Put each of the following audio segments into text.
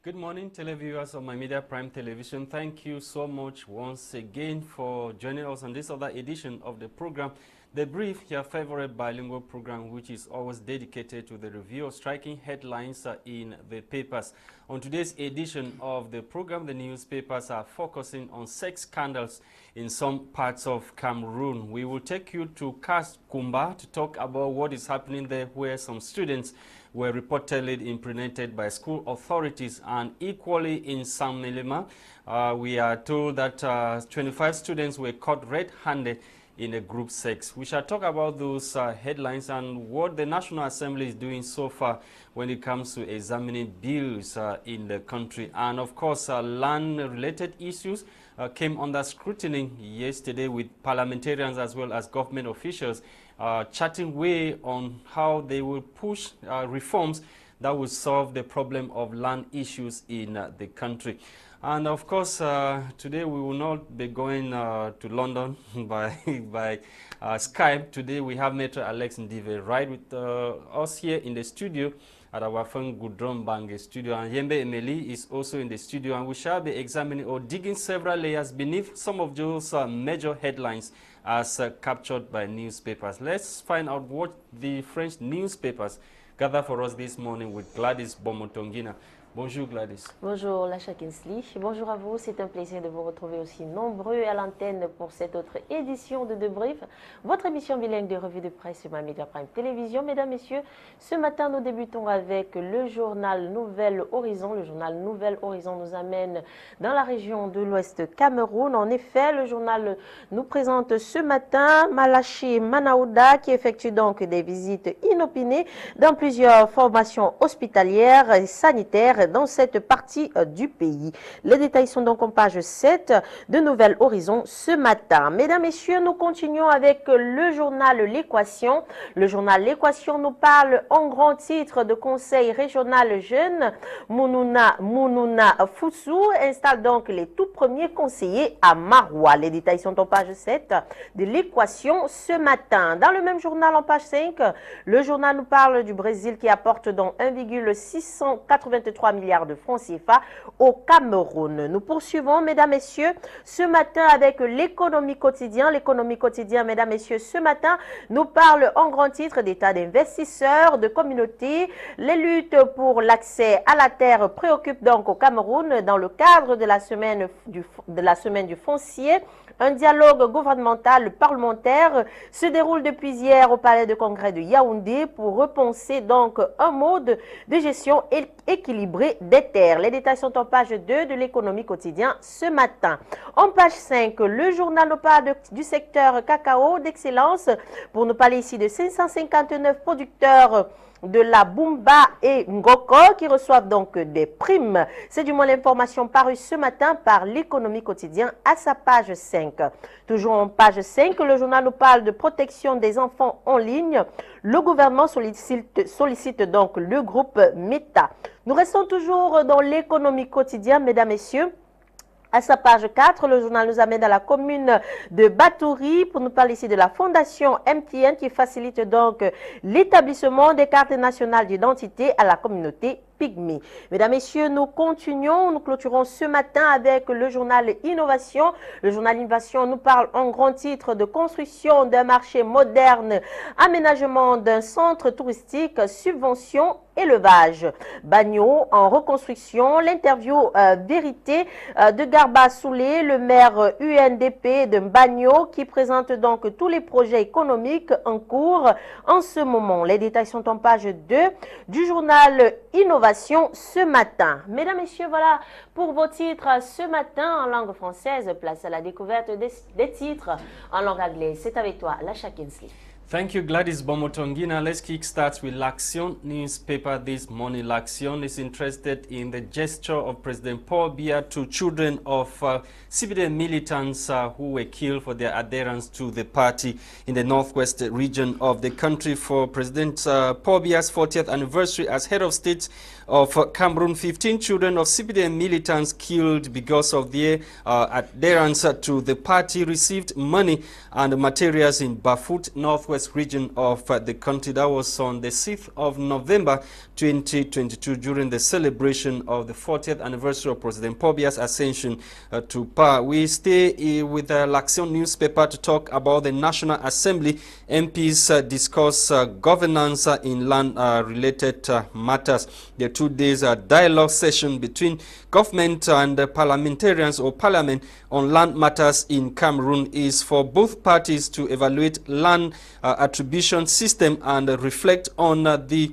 Good morning, televiewers of My Media Prime Television. Thank you so much once again for joining us on this other edition of the program, The Brief, your favorite bilingual program, which is always dedicated to the review of striking headlines in the papers. On today's edition of the program, the newspapers are focusing on sex scandals in some parts of Cameroon. We will take you to Kumba to talk about what is happening there, where some students were reportedly impregnated by school authorities, and equally in San Milima, we are told that 25 students were caught red-handed in a group sex. We shall talk about those headlines and what the National Assembly is doing so far when it comes to examining bills in the country. And of course, land-related issues came under scrutiny yesterday with parliamentarians as well as government officials chatting way on how they will push reforms that will solve the problem of land issues in the country. And of course, today we will not be going to London by Skype. Today we have Maitre Ndive right with us here in the studio at our phone Gudron Bange studio, and Emelie is also in the studio, and we shall be examining or digging several layers beneath some of those major headlines as captured by newspapers. Let's find out what the French newspapers gather for us this morning with Gwladys Bomotonguina. Bonjour Gwladys. Bonjour Lasha. Bonjour à vous, c'est un plaisir de vous retrouver aussi nombreux à l'antenne pour cette autre édition de Debrief, votre émission bilingue de revue de presse sur Media Prime Télévision. Mesdames, Messieurs, ce matin nous débutons avec le journal Nouvel Horizon. Le journal Nouvel Horizon nous amène dans la région de l'Ouest Cameroun. En effet, le journal nous présente ce matin Malachi Manaouda qui effectue donc des visites inopinées dans plusieurs formations hospitalières et sanitaires dans cette partie du pays. Les détails sont donc en page 7 de Nouvel Horizon ce matin. Mesdames, Messieurs, nous continuons avec le journal L'Équation. Le journal L'Équation nous parle en grand titre de conseil régional jeune. Mounouna Foussou installe donc les tout premiers conseillers à Maroua. Les détails sont en page 7 de L'Équation ce matin. Dans le même journal en page 5, le journal nous parle du Brésil qui apporte donc 1,683 milliards de francs CFA au Cameroun. Nous poursuivons, mesdames, messieurs, ce matin avec l'économie quotidien. L'économie quotidien, mesdames, messieurs, ce matin nous parle en grand titre d'état d'investisseurs, de communautés. Les luttes pour l'accès à la terre préoccupent donc au Cameroun dans le cadre de la semaine du foncier. Un dialogue gouvernemental parlementaire se déroule depuis hier au palais de congrès de Yaoundé pour repenser donc un mode de gestion équilibré des terres. Les détails sont en page 2 de l'économie quotidien ce matin. En page 5, le journal nous parle du secteur cacao d'excellence. Pour nous parler ici de 559 producteurs de la Bumba et Ngoko qui reçoivent donc des primes. C'est du moins l'information parue ce matin par l'économie quotidien à sa page 5. Toujours en page 5, le journal nous parle de protection des enfants en ligne. Le gouvernement sollicite donc le groupe Meta. Nous restons toujours dans l'économie quotidien, mesdames, messieurs. À sa page 4, le journal nous amène à la commune de Batouri pour nous parler ici de la fondation MTN qui facilite donc l'établissement des cartes nationales d'identité à la communauté pygmée. Mesdames, Messieurs, nous continuons, nous clôturons ce matin avec le journal Innovation. Le journal Innovation nous parle en grand titre de construction d'un marché moderne, aménagement d'un centre touristique, subvention, élevage. Bagno en reconstruction, l'interview vérité de Garba Soulé, le maire UNDP de Bagno qui présente donc tous les projets économiques en cours en ce moment. Les détails sont en page 2 du journal Innovation ce matin. Mesdames, Messieurs, voilà pour vos titres ce matin en langue française. Place à la découverte des titres en langue anglaise. C'est avec toi, Lasha. Thank you, Gwladys Bomotonguina. Let's kickstart with L'Action newspaper this morning. L'Action is interested in the gesture of President Paul Biya to children of CPDM militants who were killed for their adherence to the party in the northwest region of the country. For President Paul Biya's 40th anniversary as head of state of Cameroon, 15 children of CPDM militants killed because of their adherence to the party received money and materials in Bafut, northwest northwest region of the country. That was on the 6th of November 2022 during the celebration of the 40th anniversary of President Paul Biya's ascension to power. We stay with the L'Action newspaper to talk about the National Assembly. MPs discuss governance in land-related matters. The 2 days dialogue session between government and parliamentarians or parliament on land matters in Cameroon is for both parties to evaluate land attribution system and reflect on the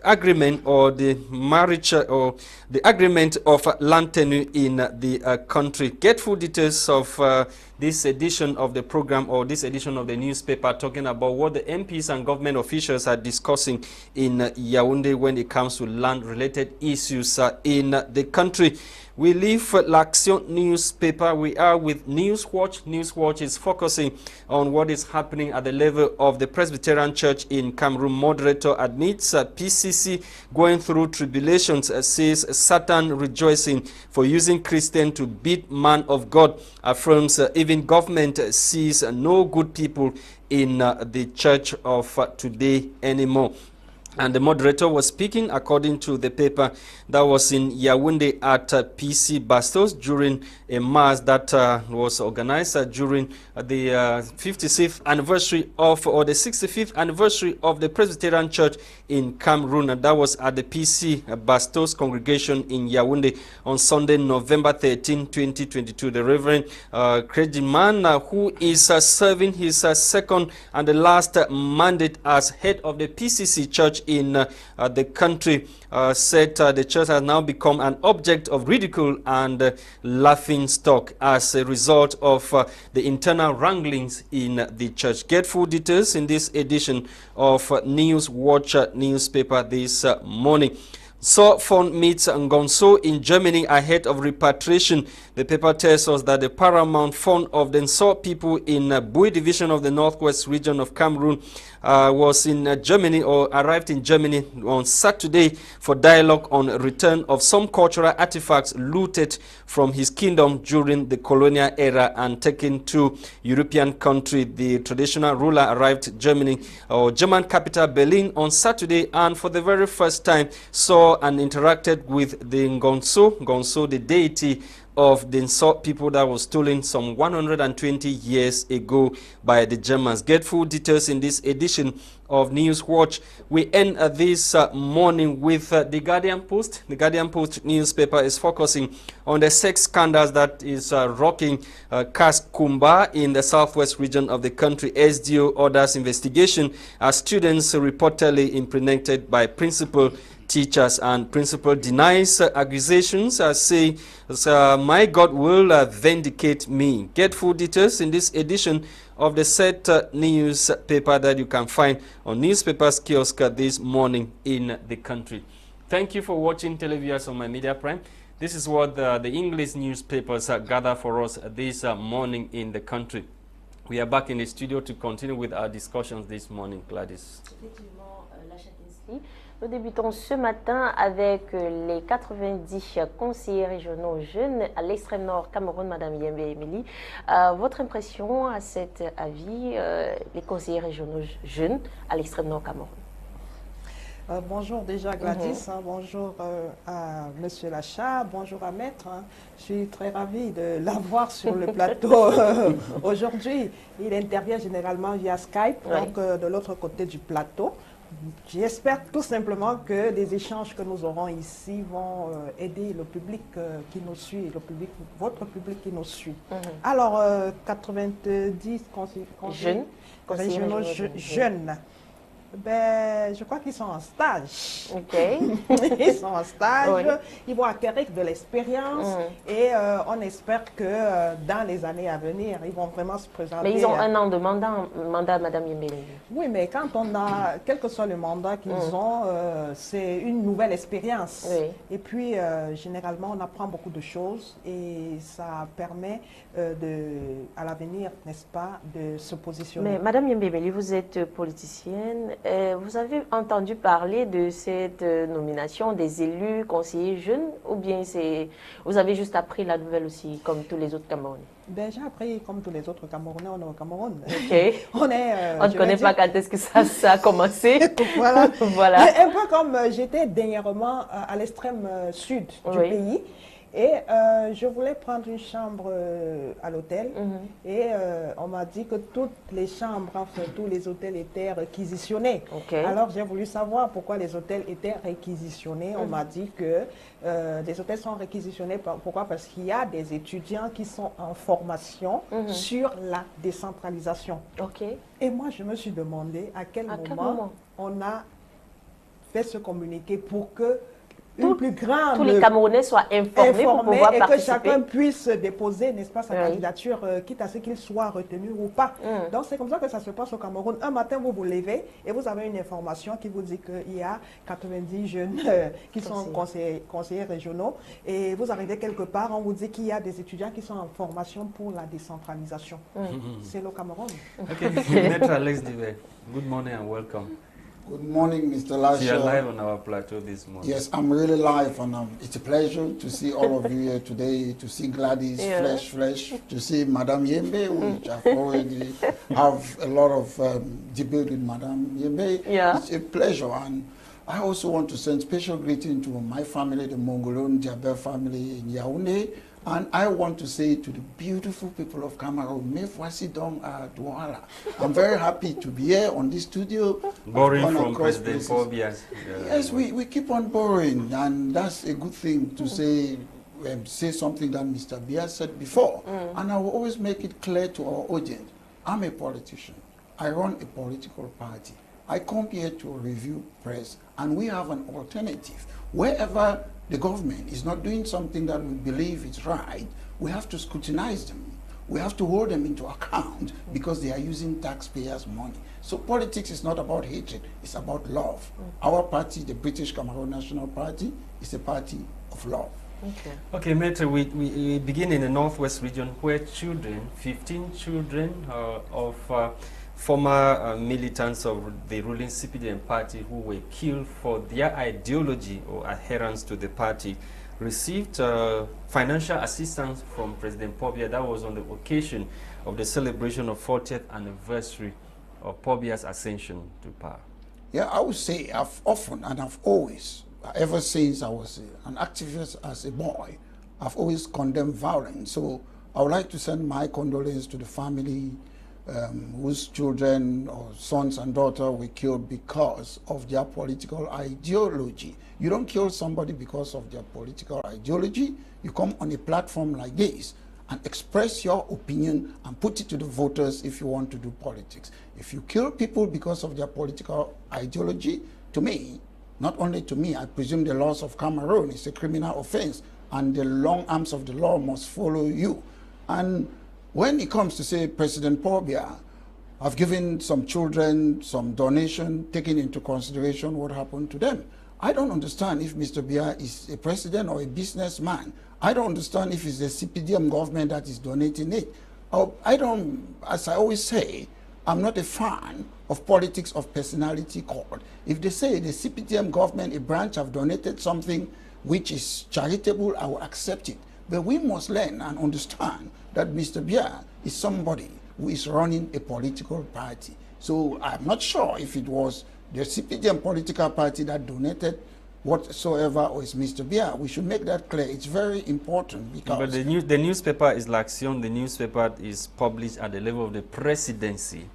agreement or the marriage or the agreement of land tenure in the country. Get full details of this edition of the program or this edition of the newspaper, talking about what the MPs and government officials are discussing in Yaoundé when it comes to land-related issues in the country. We leave L'Action newspaper. We are with Newswatch. Newswatch is focusing on what is happening at the level of the Presbyterian Church in Cameroon. Moderator admits PCC going through tribulations, says Satan rejoicing for using Christain to beat man of God. Affirms even government sees no good people in the church of today anymore. And the moderator was speaking according to the paper that was in Yaoundé at PC Bastos during a mass that was organized during the 56th anniversary of, or the 65th anniversary of the Presbyterian Church in Cameroon. And that was at the PC Bastos congregation in Yaoundé on Sunday, November 13, 2022. The Reverend clergyman who is serving his second and the last mandate as head of the PCC Church in the country said the church has now become an object of ridicule and laughing stock as a result of the internal wranglings in the church. Get full details in this edition of Newswatch newspaper this morning. So Fund meets Ngonso in Germany ahead of repatriation. The paper tells us that the Paramount Fund of the Nsor people in Bui division of the northwest region of Cameroon was in Germany or arrived in Germany on Saturday for dialogue on return of some cultural artifacts looted from his kingdom during the colonial era and taken to European country. The traditional ruler arrived in Germany or German capital Berlin on Saturday and for the very first time saw and interacted with the Ngonso, the deity of the Nsor people that was stolen some 120 years ago by the Germans. Get full details in this edition of Newswatch. We end this morning with the Guardian Post. The Guardian Post newspaper is focusing on the sex scandals that is rocking Kaskumba in the southwest region of the country. SDO orders investigation as students reportedly impregnated by principal, teachers, and principal denies accusations, say my God will vindicate me. Get full details in this edition of the set newspaper that you can find on newspapers kiosk this morning in the country. Thank you for watching, televiewers on My Media Prime. This is what the English newspapers gather for us this morning in the country. We are back in the studio to continue with our discussions this morning, Gwladys. Effectivement, Lasha. Nous débutons ce matin avec les 90 conseillers régionaux jeunes à l'extrême nord Cameroun, Madame Yembel Emelie. Votre impression à cet avis, les conseillers régionaux jeunes à l'extrême nord Cameroun? Bonjour déjà Gwladys, bonjour à Monsieur Lasha, bonjour à Maitre. Je suis très ravie de l'avoir sur le plateau aujourd'hui. Il intervient généralement via Skype, donc de l'autre côté du plateau. J'espère tout simplement que les échanges que nous aurons ici vont aider le public qui nous suit, votre public qui nous suit. Alors, 90 conseillers régionaux jeunes. Ben, je crois qu'ils sont en stage. Ils sont en stage, ils vont acquérir de l'expérience et on espère que dans les années à venir, ils vont vraiment se présenter. Mais ils ont un an de mandat Madame Yembel. Oui, mais quand on a, quel que soit le mandat qu'ils ont, c'est une nouvelle expérience. Et puis, généralement, on apprend beaucoup de choses et ça permet à l'avenir, n'est-ce pas, de se positionner. Mais Madame Yembel, vous êtes politicienne. vous avez entendu parler de cette nomination des élus conseillers jeunes ou bien vous avez juste appris la nouvelle aussi comme tous les autres Camerounais? Ben, j'ai appris comme tous les autres Camerounais, on est au Cameroun. Ok. On ne connaît pas quand est-ce que ça a commencé. Voilà. Voilà. Un peu comme j'étais dernièrement à l'extrême sud du pays. Et je voulais prendre une chambre à l'hôtel et on m'a dit que toutes les chambres, enfin tous les hôtels étaient réquisitionnés. Alors j'ai voulu savoir pourquoi les hôtels étaient réquisitionnés. On m'a dit que les hôtels sont réquisitionnés. Pourquoi? Parce qu'il y a des étudiants qui sont en formation sur la décentralisation. Et moi je me suis demandé à quel moment on a fait ce communiqué pour que tous les Camerounais soient informés pour pouvoir participer. Et que chacun puisse déposer, n'est-ce pas, sa candidature, quitte à ce qu'il soit retenu ou pas. Donc c'est comme ça que ça se passe au Cameroun. Un matin, vous vous levez et vous avez une information qui vous dit qu'il y a 90 jeunes qui sont conseillers régionaux. Et vous arrivez quelque part, on vous dit qu'il y a des étudiants qui sont en formation pour la décentralisation. C'est le Cameroun. Okay, Maitre Alex Ndive, good morning and welcome. Good morning, Mr. Lasha. So you're live on our plateau this morning. Yes, I'm really live, and it's a pleasure to see all of you here today, to see Gwladys, flesh, to see Madame Yembel, which I've already have a lot of debate with Madame Yembel. It's a pleasure, and I also want to send special greeting to my family, the Mongolon Ndive family in Yaoundé. And I want to say to the beautiful people of Cameroon, I'm very happy to be here on this studio. Borrowing from President Paul Biya. Yes, we keep on borrowing, and that's a good thing to say something that Mr. Biya said before. And I will always make it clear to our audience, I'm a politician. I run a political party. I come here to review press, and we have an alternative. Wherever the government is not doing something that we believe is right, we have to scrutinize them. We have to hold them into account because they are using taxpayers' money. So politics is not about hatred, it's about love. Our party, the British Cameroon National Party, is a party of love. Okay, Maitre, we begin in the Northwest region where 15 children of former militants of the ruling CPDM party who were killed for their ideology or adherence to the party received financial assistance from President Paul Biya. That was on the occasion of the celebration of 40th anniversary of Paul Biya's ascension to power. Yeah, I would say I've often and I've always, ever since I was an activist as a boy, I've always condemned violence. So I would like to send my condolences to the family whose children or sons and daughters were killed because of their political ideology. You don't kill somebody because of their political ideology. You come on a platform like this and express your opinion and put it to the voters if you want to do politics. If you kill people because of their political ideology, to me, not only to me, I presume the laws of Cameroon is a criminal offense and the long arms of the law must follow you. And when it comes to, say, President Paul Biya, I've given some children some donation, taking into consideration what happened to them. I don't understand if Mr. Biya is a president or a businessman. I don't understand if it's the CPDM government that is donating it. I don't, as I always say, I'm not a fan of politics of personality cult. If they say the CPDM government, a branch, have donated something which is charitable, I will accept it. But we must learn and understand that Mr. Biya is somebody who is running a political party. So I'm not sure if it was the CPDM political party that donated whatsoever or is Mr. Biya. We should make that clear. It's very important because... But the newspaper is L'Action. The newspaper is published at the level of the presidency.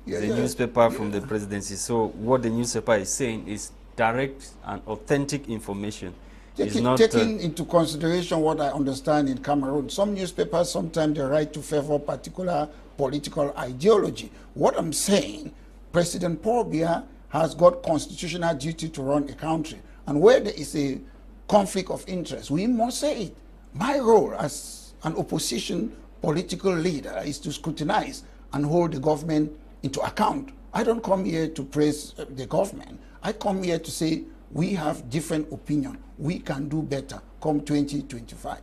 The newspaper from the presidency. So what the newspaper is saying is direct and authentic information. Taking into consideration what I understand in Cameroon, some newspapers sometimes they write to favor particular political ideology. What I'm saying, President Paul Biya has got constitutional duty to run a country. And where there is a conflict of interest, we must say it. My role as an opposition political leader is to scrutinize and hold the government into account. I don't come here to praise the government. I come here to say we have different opinion. We can do better come 2025.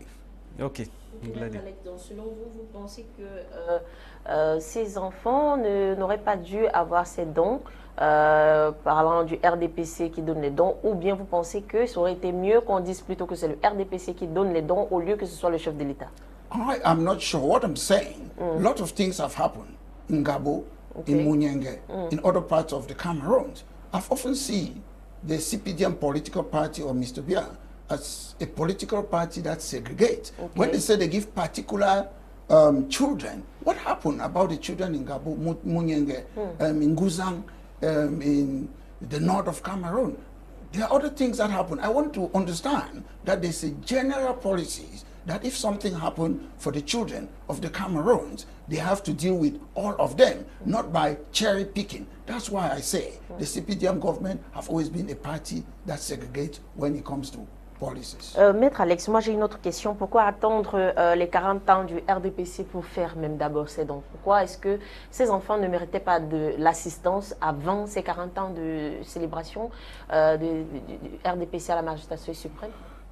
Ok. Donc, selon vous, vous pensez que ces enfants n'auraient pas dû avoir ces dons, parlant du RDPC qui donne les dons, ou bien vous pensez que ça aurait été mieux qu'on dise plutôt que c'est le RDPC qui donne les dons au lieu que ce soit le chef de l'État? I am not sure. What I'm saying, a lot of things have happened in Gabo, in Munyenge, in other parts of the Cameroon. I've often seen the CPDM political party or Mr. Bia as a political party that segregates. When they say they give particular children, what happened about the children in Gabo, Munyenge, in Guzang, in the north of Cameroon? There are other things that happen. I want to understand that there's a general policies that if something happened for the children of the Cameroons, they have to deal with all of them, not by cherry picking. That's why I say the CPDM government have always been a party that segregates when it comes to policies. Maître Alex, moi j'ai une autre question. Pourquoi attendre les 40 ans du RDPC pour faire même d'abord ces dons? Pourquoi est-ce que ces enfants ne méritaient pas de l'assistance avant ces 40 ans de célébration du RDPC à la magistrature suprême?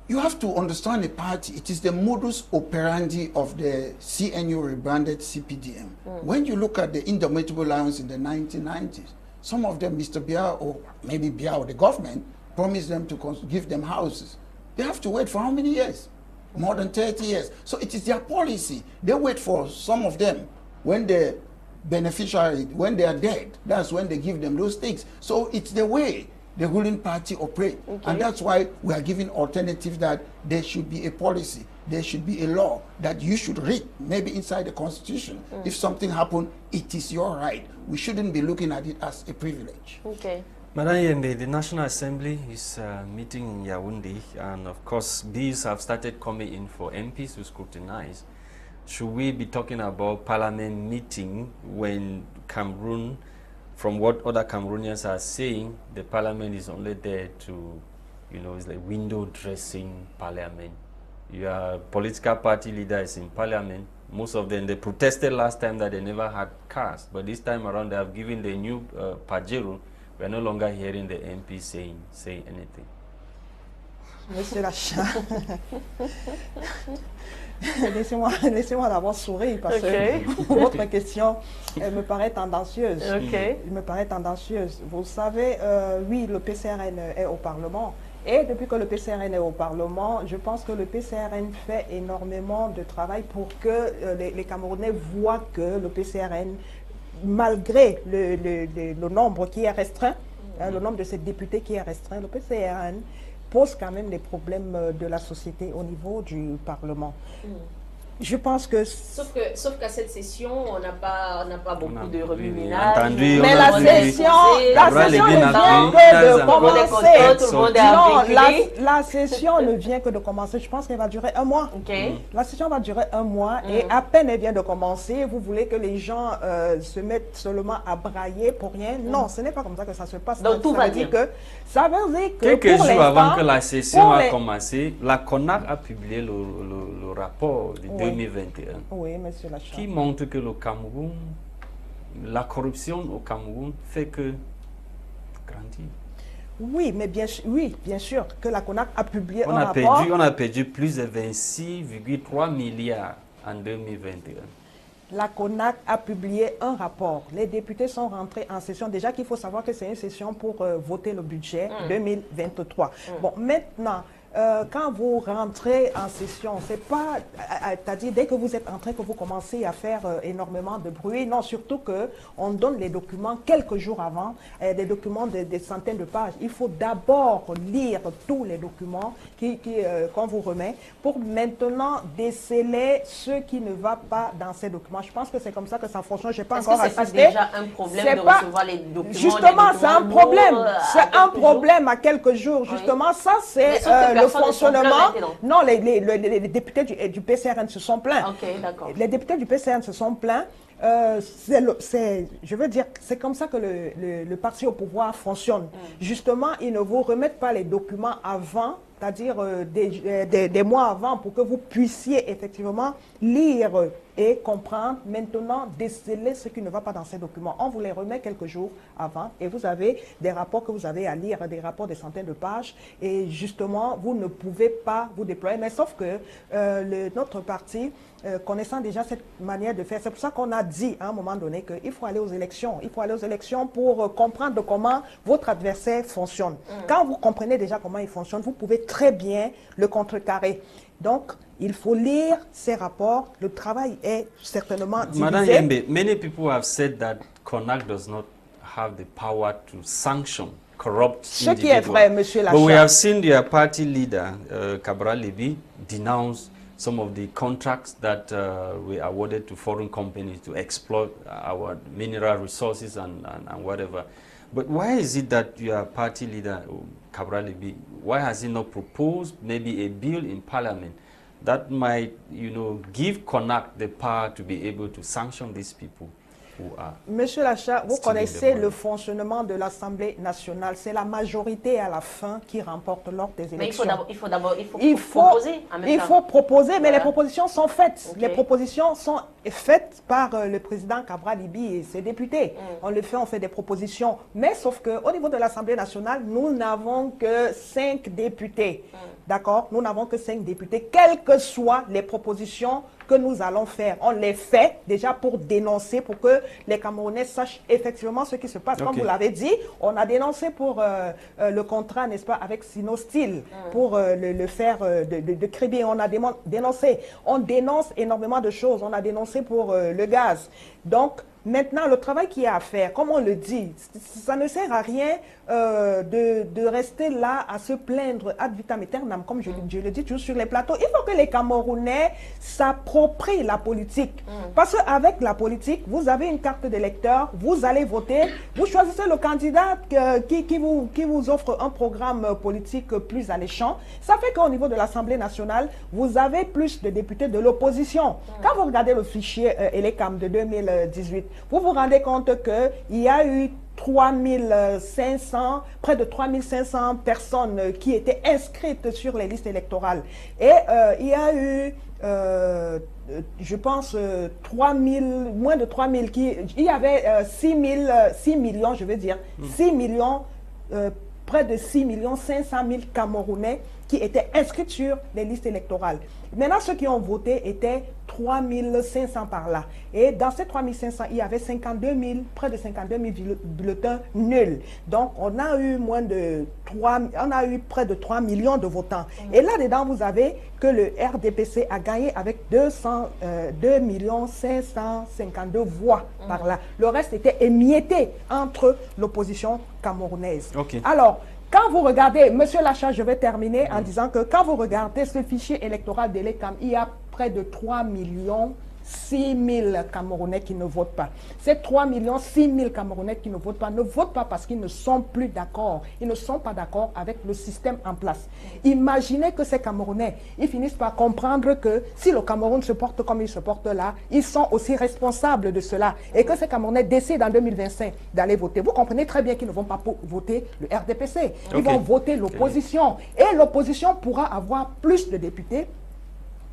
You have to understand the party. It is the modus operandi of the CNU rebranded CPDM. When you look at the Indomitable Lions in the 1990s, some of them, Mr. Biya or maybe Biya or the government, promised them to give them houses. They have to wait for how many years? More than 30 years. So it is their policy. They wait for some of them when the beneficiary, when they are dead, that's when they give them those things. So it's the way the ruling party operate. And that's why we are giving alternatives that there should be a policy, there should be a law that you should read, maybe inside the constitution. If something happened, it is your right. We shouldn't be looking at it as a privilege. Madam Yembel, the National Assembly is meeting in Yaoundé, and of course bills have started coming in for MPs to scrutinize. Should we be talking about parliament meeting when Cameroon, from what other Cameroonians are saying, the parliament is only there to, you know, it's like window dressing parliament. Your political party leader is in parliament. Most of them, they protested last time that they never had cars, but this time around they have given the new Pajero. We are no longer hearing the MP saying anything. Monsieur Lasha, laissez-moi d'abord sourire parce que votre question me paraît tendancieuse. Elle me paraît tendancieuse. Vous savez, oui, le PCRN est au Parlement. Et depuis que le PCRN est au Parlement, je pense que le PCRN fait énormément de travail pour que les Camerounais voient que le PCRN, malgré le nombre qui est restreint, le nombre de ces députés qui est restreint, le PCRN pose quand même les problèmes de la société au niveau du Parlement. Je pense que... Sauf qu'à cette session, on n'a pas beaucoup de remue-ménage. Mais la session ne vient que de commencer. Non, la session ne vient que de commencer. Je pense qu'elle va durer un mois. La session va durer un mois et à peine elle vient de commencer, vous voulez que les gens se mettent seulement à brailler pour rien. Non, ce n'est pas comme ça que ça se passe. Donc tout va dire. Ça veut dire que quelques jours avant que la session a commencé, la CONAC a publié le rapport de 2021 monsieur Lasha, qui montre que le Cameroun, la corruption au Cameroun fait que grandir. Oui, mais bien sûr que la CONAC a publié un rapport. On a perdu plus de 26,3 milliards en 2021. La CONAC a publié un rapport. Les députés sont rentrés en session. Déjà qu'il faut savoir que c'est une session pour voter le budget 2023. Bon, maintenant, quand vous rentrez en session, c'est pas, c'est-à-dire dès que vous êtes entré que vous commencez à faire énormément de bruit. Non, surtout que on donne les documents quelques jours avant, des documents de des centaines de pages. Il faut d'abord lire tous les documents qu'on vous remet pour maintenant déceler ce qui ne va pas dans ces documents. Je pense que c'est comme ça que ça fonctionne. Je n'ai pas encore assisté. C'est déjà un problème de recevoir les documents. Justement, c'est un problème. C'est un problème à quelques jours. Justement, ça c'est le fonctionnement. Non, les députés du PCRN se sont plaints. Les députés du PCRN se sont plaints. Je veux dire, c'est comme ça que le parti au pouvoir fonctionne. Justement, ils ne vous remettent pas les documents avant c'est-à-dire des mois avant, pour que vous puissiez effectivement lire et comprendre, maintenant déceler ce qui ne va pas dans ces documents. On vous les remet quelques jours avant et vous avez des rapports que vous avez à lire, des rapports de centaines de pages et justement, vous ne pouvez pas vous déployer. Mais sauf que notre parti, connaissant déjà cette manière de faire, c'est pour ça qu'on a dit à un moment donné qu'il faut aller aux élections. Il faut aller aux élections pour comprendre comment votre adversaire fonctionne. Quand vous comprenez déjà comment il fonctionne, vous pouvez très bien le contrecarrer. Donc, il faut lire ces rapports. Le travail est certainement divisé. Madame Yembel, many people have said that CONAC does not have the power to sanction corrupt Ce qui est vrai, Monsieur Lasha. But we have seen their party leader, Cabral Lebi, denounce some of the contracts that were awarded to foreign companies to exploit our mineral resources and whatever. But why is it that your party leader, Cabral Lebi, why has he not proposed maybe a bill in parliament that might, give CONAC the power to be able to sanction these people? Monsieur Lasha, vous connaissez le fonctionnement de l'Assemblée nationale. C'est la majorité à la fin qui remporte lors des élections. Mais il faut proposer en même temps. Il faut proposer, mais les propositions sont faites. Okay. Les propositions sont faites par le président Cabral Lebi et ses députés. On fait des propositions. Mais sauf qu'au niveau de l'Assemblée nationale, nous n'avons que 5 députés. D'accord? Nous n'avons que 5 députés, quelles que soient les propositions que nous allons faire. On les fait déjà pour dénoncer, pour que les Camerounais sachent effectivement ce qui se passe. Okay. Comme vous l'avez dit, on a dénoncé pour le contrat, n'est-ce pas, avec Sinostil, pour le faire de crédit. On a dénoncé. On dénonce énormément de choses. On a dénoncé pour le gaz. Donc, maintenant, le travail qui est à faire, comme on le dit, ça ne sert à rien de rester là à se plaindre ad vitam aeternam, comme je le dis toujours sur les plateaux. Il faut que les Camerounais s'approprient la politique. Parce qu'avec la politique, vous avez une carte d'électeur, vous allez voter, vous choisissez le candidat qui vous offre un programme politique plus alléchant. Ça fait qu'au niveau de l'Assemblée nationale, vous avez plus de députés de l'opposition. Quand vous regardez le fichier Elecam de 2018, vous vous rendez compte qu'il y a eu près de 3500 personnes qui étaient inscrites sur les listes électorales. Et il y a eu, je pense, moins de 3000 il y avait 6 millions, je veux dire, 6 millions, près de 6 500 000 Camerounais qui étaient inscrits sur les listes électorales. Maintenant, ceux qui ont voté étaient 3500 par là. Et dans ces 3500, il y avait près de 52 000 bulletins nuls. Donc, on a eu près de 3 millions de votants. Et là-dedans, vous avez que le RDPC a gagné avec 2 552 voix par là. Le reste était émietté entre l'opposition camerounaise. Okay. Alors, quand vous regardez, Monsieur Lasha, je vais terminer en disant que quand vous regardez ce fichier électoral de l'ECAM, il y a près de 3,6 millions Camerounais qui ne votent pas. Ces 3,6 millions Camerounais qui ne votent pas parce qu'ils ne sont plus d'accord. Ils ne sont pas d'accord avec le système en place. Imaginez que ces Camerounais, ils finissent par comprendre que si le Cameroun se porte comme il se porte là, ils sont aussi responsables de cela. Et que ces Camerounais décident en 2025 d'aller voter. Vous comprenez très bien qu'ils ne vont pas voter le RDPC. Ils vont voter l'opposition. Et l'opposition pourra avoir plus de députés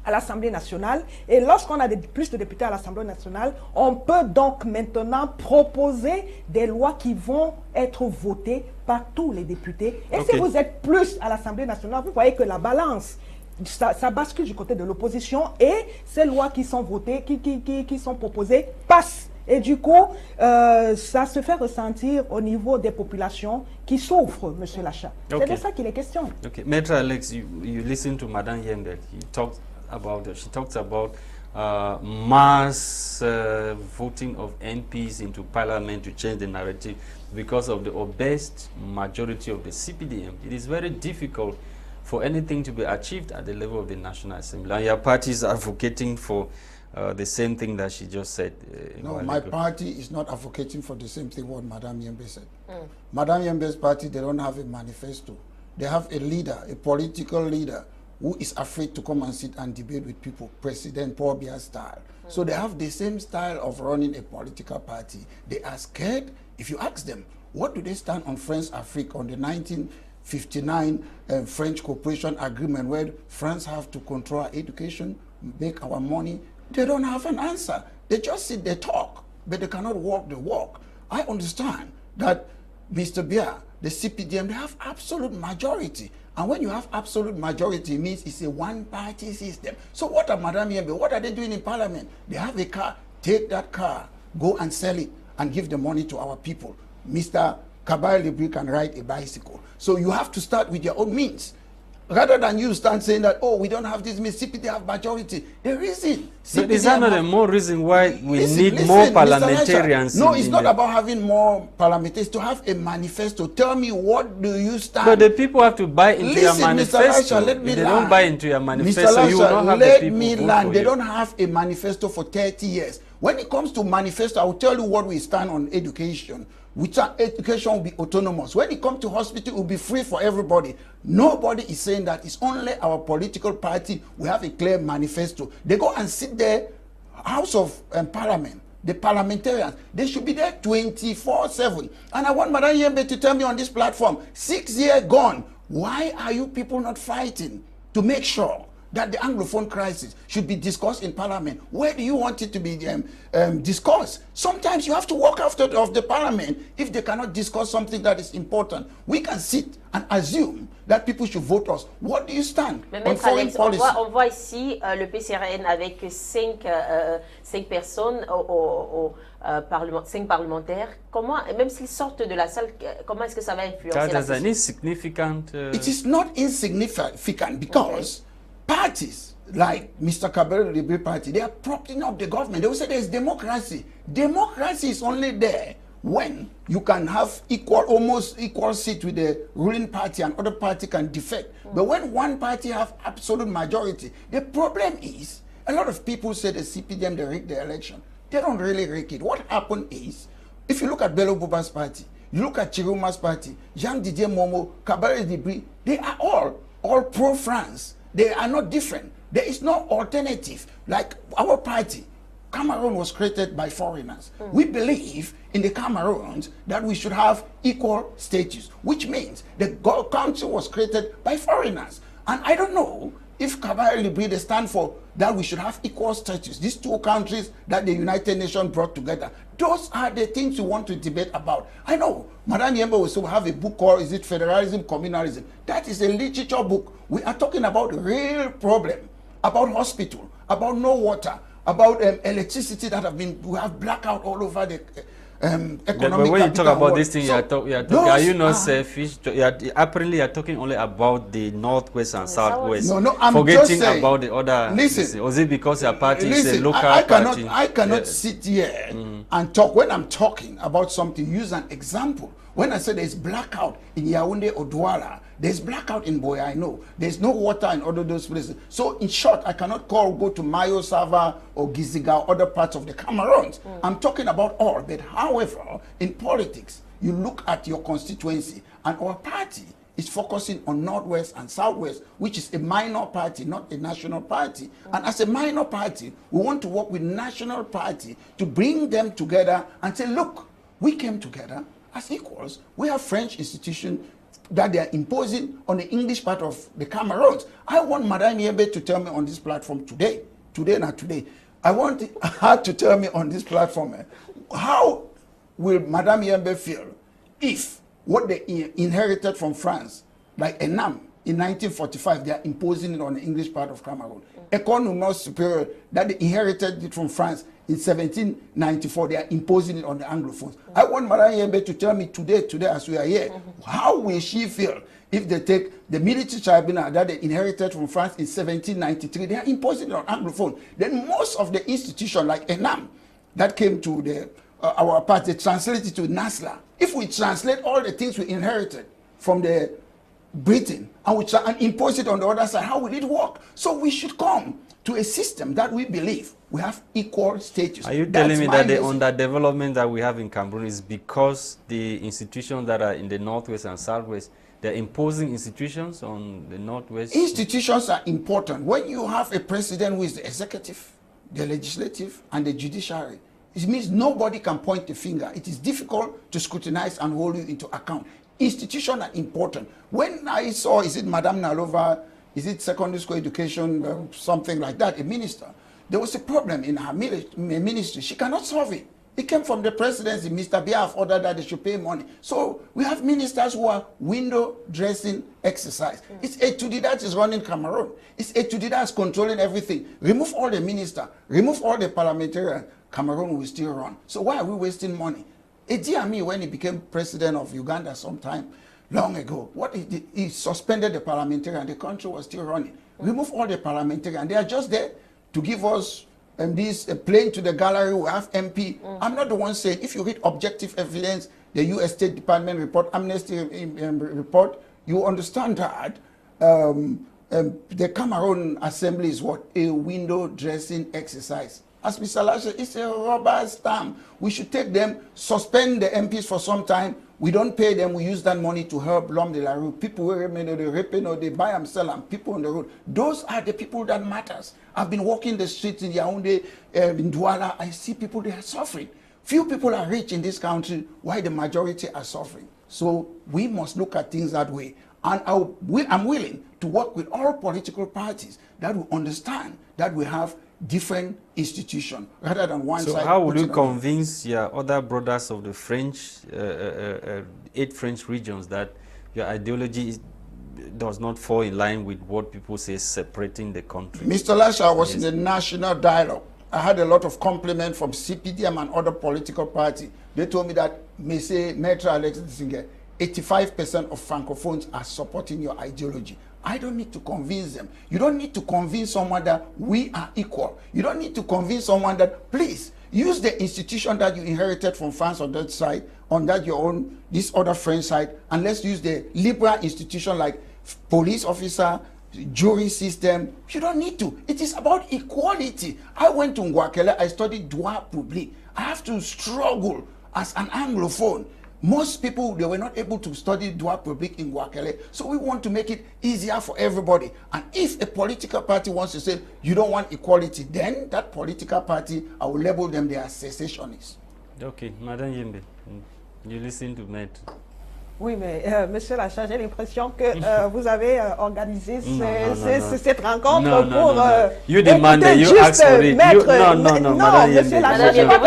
à l'Assemblée nationale. Et lorsqu'on a plus de députés à l'Assemblée nationale, on peut donc maintenant proposer des lois qui vont être votées par tous les députés. Et si vous êtes plus à l'Assemblée nationale, vous voyez que la balance, ça bascule du côté de l'opposition et ces lois qui sont votées, qui sont proposées, passent. Et du coup, ça se fait ressentir au niveau des populations qui souffrent, Monsieur Lasha. C'est de ça qu'il est question. Okay. Maitre Alex, you listen to Madame Yembel. She talks about mass voting of MPs into parliament to change the narrative because of the obese majority of the CPDM. It is very difficult for anything to be achieved at the level of the National Assembly. And your party is advocating for the same thing that she just said. No, my party is not advocating for the same thing what Madame Yembel said. Madame Yembel's party, they don't have a manifesto. They have a leader, a political leader, who is afraid to come and sit and debate with people, President Paul Biya style. So they have the same style of running a political party. They are scared. If you ask them, what do they stand on France Afrique on the 59 French cooperation agreement where France have to control our education, make our money. They don't have an answer. They just sit there talk, but they cannot walk the walk. I understand that Mr. Biya, the CPDM, they have absolute majority. And when you have absolute majority, it means it's a one-party system. So what are Madam Yembel, what are they doing in Parliament? They have a car, take that car, go and sell it, and give the money to our people. Mr. Kabal Libri can ride a bicycle. So you have to start with your own means. Rather than you stand saying that, oh, we don't have this Mississippi, they have majority. There isn't. But is that not a more reason why we need more parliamentarians? No, it's not about having more parliamentarians. To have a manifesto. Tell me, what do you stand? But the people have to buy into your manifesto. If they don't buy into your manifesto, you will not have the people vote for you. They don't have a manifesto for 30 years. When it comes to manifesto, I will tell you what we stand on education. Education will be autonomous. When it comes to hospital, it will be free for everybody. Nobody is saying that. It's only our political party. We have a clear manifesto. They go and sit there, House of Parliament, the parliamentarians. They should be there 24/7. And I want Madam Yembel to tell me on this platform, 6 years gone, why are you people not fighting to make sure that the Anglophone crisis should be discussed in Parliament? Where do you want it to be discussed? Sometimes you have to walk out of the Parliament if they cannot discuss something that is important. We can sit and assume that people should vote us. What do you stand on foreign policy? On voit ici le PCRN avec 5 personnes au Parlement, 5 parlementaires. Comment, même s'ils sortent de la salle, comment est-ce que ça va influencer la société? Insignificant. It is not insignificant because parties like Mr. Kabel Libre Party, they are propping up the government. They will say there is democracy. Democracy is only there when you can have almost equal seat with the ruling party and other party can defect. But when one party have absolute majority, the problem is a lot of people say the CPDM, they rigged the election. They don't really rig it. What happened is, if you look at Bello Buba's party, you look at Chiruma's party, Jean Didier Momo, Kabel Libre, they are all pro-France. They are not different. There is no alternative. Like our party, Cameroon was created by foreigners. We believe in the Cameroons that we should have equal status, which means the country was created by foreigners. And I don't know if Kabal Libre they stand for that we should have equal status. These two countries that the United Nations brought together. Those are the things we want to debate about. I know Madam Yembel will also have a book called, is it Federalism, Communalism? That is a literature book. We are talking about real problem, about hospital, about no water, about electricity that we have blackout all over the economic. But when you talk about this thing, are you not selfish? Apparently, you're talking only about the Northwest and Southwest. No, I'm forgetting just saying, about the other. Listen, was it because your party is a local party? I cannot sit here and talk. When I'm talking about something, use an example. When I say there's blackout in Yaoundé or Douala, there's blackout in Boya, I know. There's no water in all of those places. So in short, I cannot go to Mayo, Sava, or Giziga, or other parts of the Cameroons. I'm talking about all. But however, in politics, you look at your constituency, and our party is focusing on Northwest and Southwest, which is a minor party, not a national party. And as a minor party, we want to work with national party to bring them together and say, look, we came together as equals. We have French institutions that they are imposing on the English part of the Cameroons. I want Madam Yembel to tell me on this platform today. I want her to tell me on this platform, how will Madam Yembel feel if what they inherited from France, like Enam in 1945, they are imposing it on the English part of Cameroon. École Normale Supérieure, that they inherited it from France in 1794, they are imposing it on the Anglophones. I want Madam Yembel to tell me today as we are here, how will she feel if they take the military tribunal that they inherited from France in 1793, they are imposing it on Anglophone. Then most of the institutions like Enam that came to our party, translated to Nasla. If we translate all the things we inherited from the Britain and impose it on the other side, how will it work? So we should come to a system that we believe we have equal status. Are you telling me that the underdevelopment that we have in Cameroon is because the institutions that are in the Northwest and Southwest, they're imposing institutions on the Northwest? Institutions are important. When you have a president who is the executive, the legislative, and the judiciary, it means nobody can point the finger. It is difficult to scrutinize and hold you into account. institutions are important. When I saw, is it Madame Nalova, is it secondary school education, something like that, a minister, there was a problem in her ministry. She cannot solve it. It came from the presidency. Mr. Biaf ordered that they should pay money. So we have ministers who are window dressing exercise. It's Etudi that is running Cameroon. It's Etudi that is controlling everything. Remove all the ministers, remove all the parliamentarians, Cameroon will still run. So why are we wasting money? Idi Amin, when he became president of Uganda sometime long ago, what he did, he suspended the parliamentarian, the country was still running. Remove all the parliamentarians, they are just there to give us this plane to the gallery. We have MP. I'm not the one saying, if you read objective evidence, the US State Department report, Amnesty report, you understand that the Cameroon Assembly is what? A window dressing exercise. As Mr. Lasha, it's a rubber stamp. We should take them, suspend the MPs for some time. We don't pay them. We use that money to help L'Homme de la Rue. People who remain or they raping or they buy and sell and people on the road. Those are the people that matters. I've been walking the streets in Yaoundé, in Douala. I see people, they are suffering. Few people are rich in this country, while the majority are suffering. So we must look at things that way. And I'm willing to work with all political parties that will understand that we have different institutions rather than one side. So how would you convince your other brothers of the French, 8 French regions, that your ideology does not fall in line with what people say separating the country? Mr. Lasha, was in the national dialogue. I had a lot of compliment from CPDM and other political parties. They told me that, Maitre 85% of Francophones are supporting your ideology. I don't need to convince them. You don't need to convince someone that we are equal. You don't need to convince someone that, please, use the institution that you inherited from France on that side, on that your own, this other French side, and let's use the liberal institution like police officer, jury system. You don't need to. It is about equality. I went to Ngwakele, I studied droit public. I have to struggle as an Anglophone. Most people, they were not able to study droit public in Gwakele. So we want to make it easier for everybody. And if a political party wants to say, you don't want equality, then that political party, I will label them, they are secessionists. Okay, Madame Yembel, you listen to Maitre. Oui, mais Monsieur Lasha, j'ai l'impression que vous avez organisé cette rencontre pour you demanded, you asked for it. Non, Monsieur Lasha, je crois que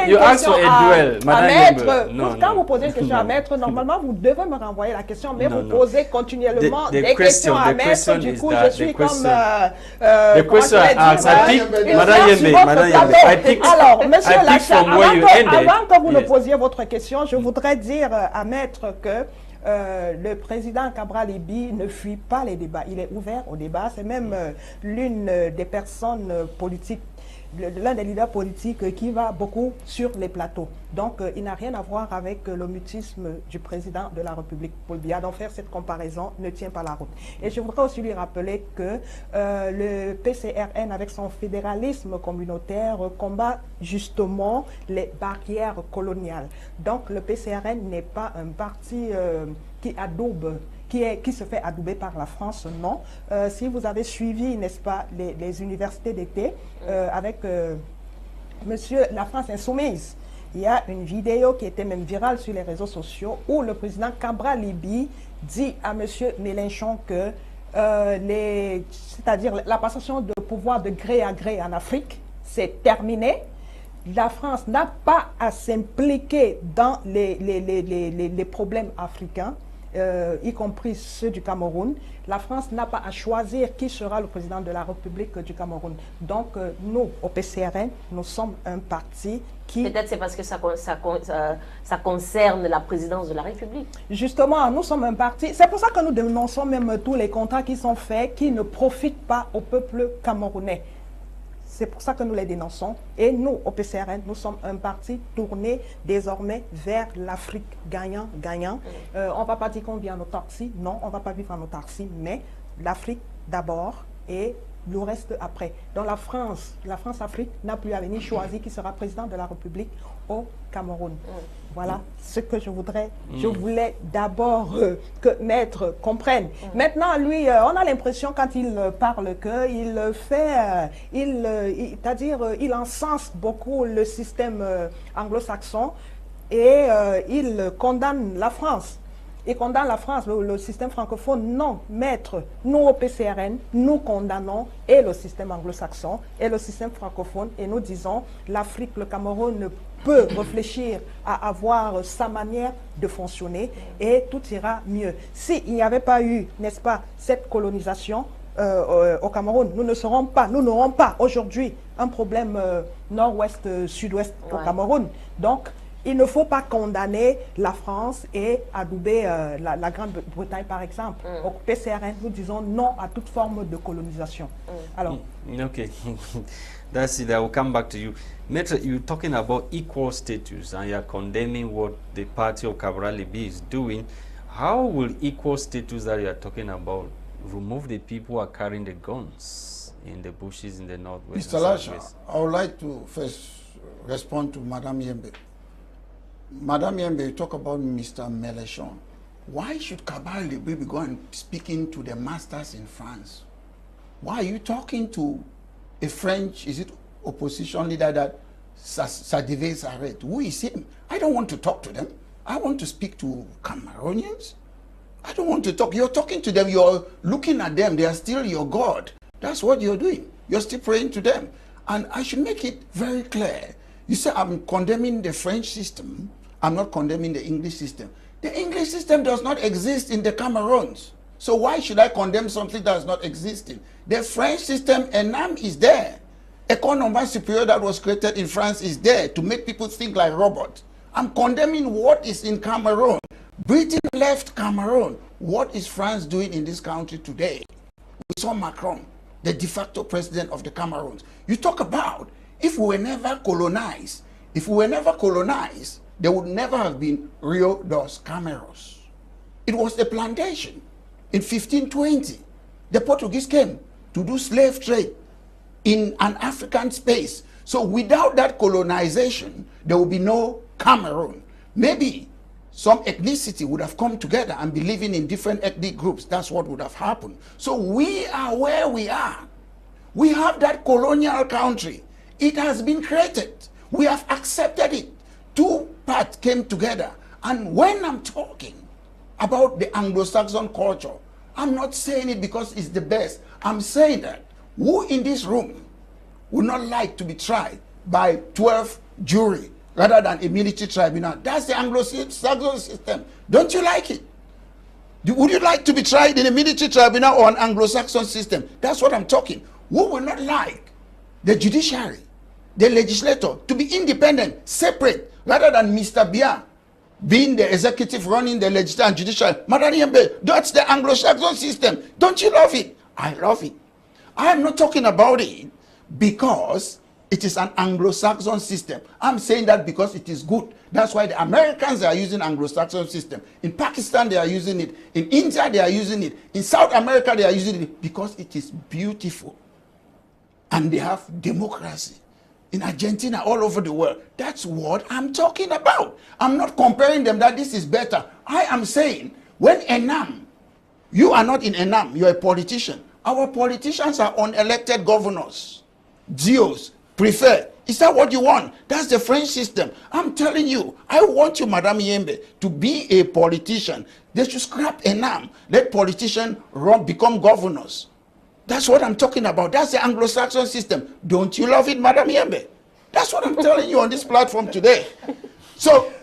you asked for a duel, Madame. Quand vous posez une question à Maître, normalement vous devez me renvoyer la question, mais vous posez continuellement des questions à Maître. Du coup, je suis comme the question I asked, I think, Madame Yembel, I think, alors, Monsieur Lasha, avant que vous ne posiez votre question, je voudrais dire à Maître que le président Cabral-Libi ne fuit pas les débats. Il est ouvert au débat. C'est même l'une des personnes politiques, l'un des leaders politiques qui va beaucoup sur les plateaux. Donc, il n'a rien à voir avec le mutisme du président de la République. Paul Biya, donc faire cette comparaison ne tient pas la route. Et je voudrais aussi lui rappeler que le PCRN, avec son fédéralisme communautaire, combat justement les barrières coloniales. Donc, le PCRN n'est pas un parti qui adoube, qui se fait adouber par la France, non. Si vous avez suivi, n'est-ce pas, les universités d'été avec Monsieur La France Insoumise, il y a une vidéo qui était même virale sur les réseaux sociaux où le président Cabral-Libi dit à Monsieur Mélenchon que c'est-à-dire la passation de pouvoir de gré à gré en Afrique, c'est terminé. La France n'a pas à s'impliquer dans les problèmes africains, y compris ceux du Cameroun. La France n'a pas à choisir qui sera le président de la République du Cameroun. Donc, nous, au PCRN, nous sommes un parti qui... Peut-être c'est parce que ça concerne la présidence de la République. Justement, nous sommes un parti... C'est pour ça que nous dénonçons même tous les contrats qui sont faits, qui ne profitent pas au peuple camerounais. C'est pour ça que nous les dénonçons. Et nous, au PCRN, nous sommes un parti tourné désormais vers l'Afrique gagnant-gagnant. On ne va pas dire qu'on vit en autarcie. Non, on ne va pas vivre en autarcie, mais l'Afrique d'abord et le reste après. Donc la France-Afrique n'a plus à venir choisir qui sera président de la République au Cameroun. Voilà ce que je voulais d'abord que Maître comprenne. Maintenant, lui, on a l'impression quand il parle qu'il fait, c'est-à-dire il encense beaucoup le système anglo-saxon et il condamne la France. Il condamne la France, le système francophone. Non, Maître, nous au PCRN, nous condamnons et le système anglo-saxon et le système francophone et nous disons l'Afrique, le Cameroun peut réfléchir à avoir sa manière de fonctionner et tout ira mieux. S'il n'y avait pas eu, n'est-ce pas, cette colonisation au Cameroun, nous n'aurons pas aujourd'hui un problème nord-ouest, sud-ouest au Cameroun. Donc, il ne faut pas condamner la France et adouber la Grande-Bretagne, par exemple. Au PCRN, nous disons non à toute forme de colonisation. Alors, okay. That's it. I will come back to you. Maitre, you're talking about equal status and you're condemning what the party of Cabral Libi is doing. How will equal status that you're talking about remove the people who are carrying the guns in the bushes in the northwest? Mr. Lasha, I would like to first respond to Madame Yembel. Madame Yembel, you talk about Mr. Mélenchon. Why should Cabral Libi be going speaking to the masters in France? Why are you talking to a French, is it opposition leader that Ndive Sarret? Who is him? I don't want to talk to them. I want to speak to Cameroonians. I don't want to talk. You're talking to them. You're looking at them. They are still your God. That's what you're doing. You're still praying to them. And I should make it very clear. You say I'm condemning the French system. I'm not condemning the English system. The English system does not exist in the Cameroons. So why should I condemn something that is not existing? The French system, ENAM, is there. École superior that was created in France is there to make people think like robots. I'm condemning what is in Cameroon. Britain left Cameroon. What is France doing in this country today? We saw Macron, the de facto president of the Cameroons. You talk about if we were never colonized, there would never have been Rio dos Cameros. It was a plantation. In 1520, the Portuguese came to do slave trade in an African space. So without that colonization, there would be no Cameroon. Maybe some ethnicity would have come together and be living in different ethnic groups. That's what would have happened. So we are where we are. We have that colonial country. It has been created. We have accepted it. Two parts came together. And when I'm talking about the Anglo-Saxon culture, I'm not saying it because it's the best. I'm saying that who in this room would not like to be tried by 12 jury rather than a military tribunal? That's the Anglo-Saxon system. Don't you like it? Would you like to be tried in a military tribunal or an Anglo-Saxon system? That's what I'm talking. Who would not like the judiciary, the legislator, to be independent, separate, rather than Mr. Bia being the executive running the legislature and judicial? Madam Yembel, that's the Anglo-Saxon system. Don't you love it? I love it. I am not talking about it because it is an Anglo-Saxon system. I'm saying that because it is good. That's why the Americans are using Anglo-Saxon system. In Pakistan, they are using it. In India, they are using it. In South America, they are using it because it is beautiful. And they have democracy. In Argentina, all over the world. That's what I'm talking about. I'm not comparing them that this is better. I am saying, when ENAM, you are not in ENAM, you're a politician. Our politicians are unelected governors. Dios, prefer. Is that what you want? That's the French system. I'm telling you, I want you, Madame Yembel, to be a politician. They should scrap ENAM. Let politicians become governors. That's what I'm talking about. That's the Anglo-Saxon system. Don't you love it, Madam Yembel? That's what I'm telling you on this platform today. So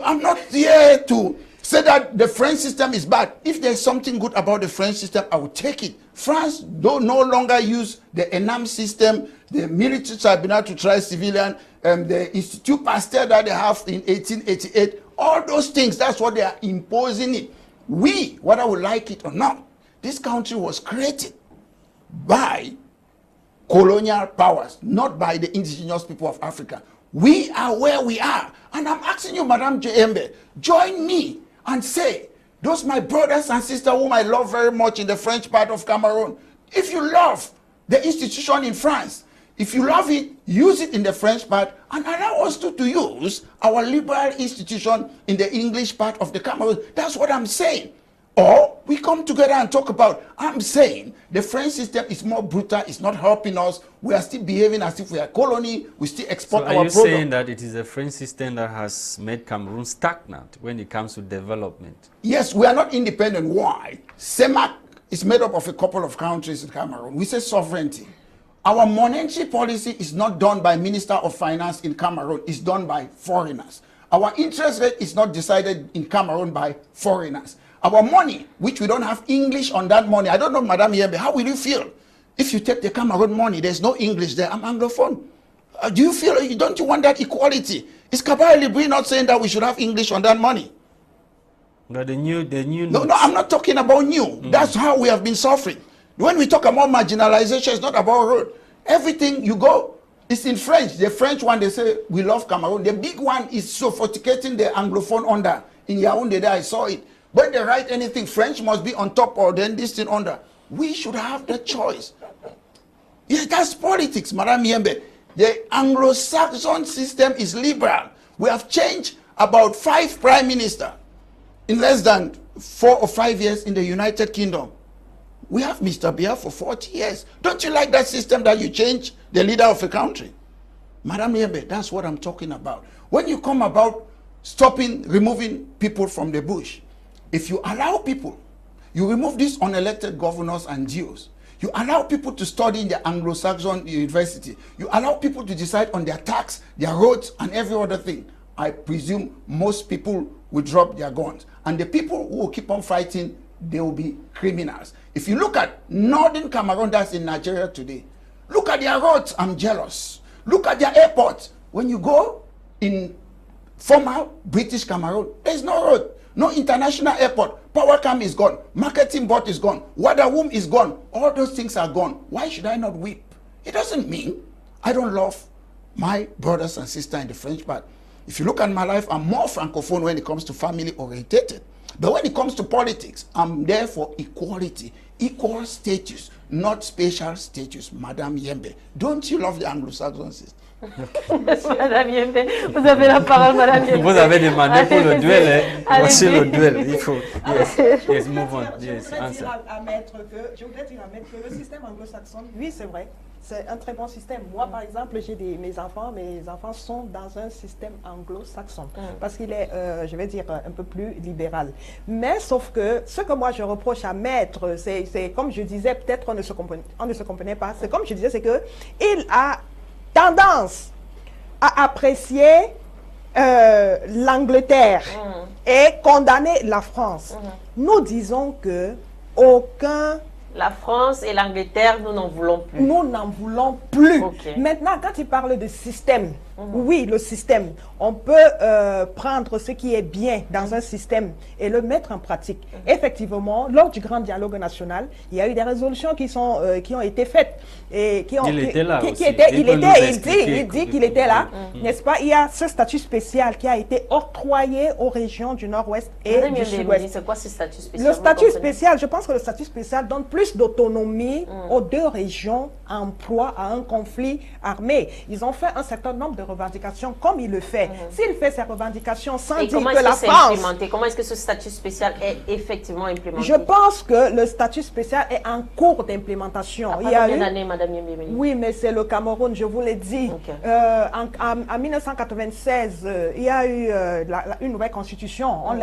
I'm not here to say that the French system is bad. If there's something good about the French system, I will take it. France no longer use the ENAM system, the military tribunal to try civilian, the Institut Pasteur that they have in 1888. All those things, that's what they are imposing it. We, whether we like it or not, this country was created by colonial powers, not by the indigenous people of Africa. We are where we are. And I'm asking you, Madame Yembel, join me and say, those my brothers and sisters whom I love very much in the French part of Cameroon, if you love the institution in France. If you love it, use it in the French part and allow us to use our liberal institution in the English part of the Cameroon. That's what I'm saying. Or we come together and talk about, I'm saying the French system is more brutal, it's not helping us. We are still behaving as if we are a colony, we still export our product. Are you saying that it is the French system that has made Cameroon stagnant when it comes to development? Yes, we are not independent. Why? CEMAC is made up of a couple of countries in Cameroon. We say sovereignty. Our monetary policy is not done by Minister of Finance in Cameroon, it's done by foreigners. Our interest rate is not decided in Cameroon by foreigners. Our money, which we don't have English on that money, I don't know, Madame Yembel, how will you feel if you take the Cameroon money, there's no English there? I'm Anglophone. Do you feel, don't you want that equality? Is Kabari Libri not saying that we should have English on that money? No, the new No, I'm not talking about new. That's how we have been suffering. When we talk about marginalization, it's not about road. Everything you go, it's in French. The French one, they say, we love Cameroon. The big one is suffocating the Anglophone under. In Yaoundé there, I saw it. When they write anything, French must be on top or then this thing under. We should have the choice. Yes, that's politics, Madame Yembel. The Anglo-Saxon system is liberal. We have changed about 5 prime ministers in less than 4 or 5 years in the United Kingdom. We have Mr. Biya for 40 years. Don't you like that system that you change the leader of a country? Madame Yembel, that's what I'm talking about. When you come about stopping, removing people from the bush, if you allow people, you remove these unelected governors and GOs, you allow people to study in the Anglo-Saxon university, you allow people to decide on their tax, their roads, and every other thing, I presume most people will drop their guns. And the people who will keep on fighting, they will be criminals. If you look at northern Cameroon, that's in Nigeria today, look at their roads, I'm jealous. Look at their airports. When you go in former British Cameroon, there's no road, no international airport. Powercam is gone, marketing board is gone, Wadawoom is gone. All those things are gone. Why should I not weep? It doesn't mean I don't love my brothers and sisters in the French part. If you look at my life, I'm more francophone when it comes to family orientated. But when it comes to politics, I'm there for equality, equal status, not special status, Madame Yembel. Don't you love the Anglo-Saxon system? Madame Yembel, vous avez la parole, Madame Yembel. Vous avez demandé pour le duel, hein? Voici le duel. Il faut. Yes, move on. Yes, je voudrais dire à Maître que le système anglo-saxon, oui, c'est vrai, c'est un très bon système. Moi, par exemple, j'ai mes enfants sont dans un système anglo-saxon parce qu'il est, je vais dire, un peu plus libéral. Mais sauf que ce que moi je reproche à Maître, c'est comme je disais, peut-être on ne se comprenait pas. C'est comme je disais, c'est que il a tendance à apprécier l'Angleterre et condamner la France. Nous disons que la France et l'Angleterre, nous n'en voulons plus. Nous n'en voulons plus. Okay. Maintenant, quand il parle de système, oui, le système, on peut prendre ce qui est bien dans un système et le mettre en pratique. Effectivement, lors du grand dialogue national, il y a eu des résolutions qui ont été faites. Et il était là aussi. Il dit qu'il était là, n'est-ce pas? Il y a ce statut spécial qui a été octroyé aux régions du Nord-Ouest et du Sud-Ouest. C'est quoi ce statut spécial? Le statut spécial, je pense que le statut spécial donne plus d'autonomie aux 2 régions en proie à un conflit armé. Ils ont fait un certain nombre de revendications comme il le fait. S'il fait ces revendications sans dire que la France... Comment est-ce que ce statut spécial est effectivement implémenté? Je pense que le statut spécial est en cours d'implémentation. Il y a combien d'années, Madame Yembel? Oui, mais c'est le Cameroun, je vous l'ai dit. Okay. En 1996, il y a eu une nouvelle constitution. On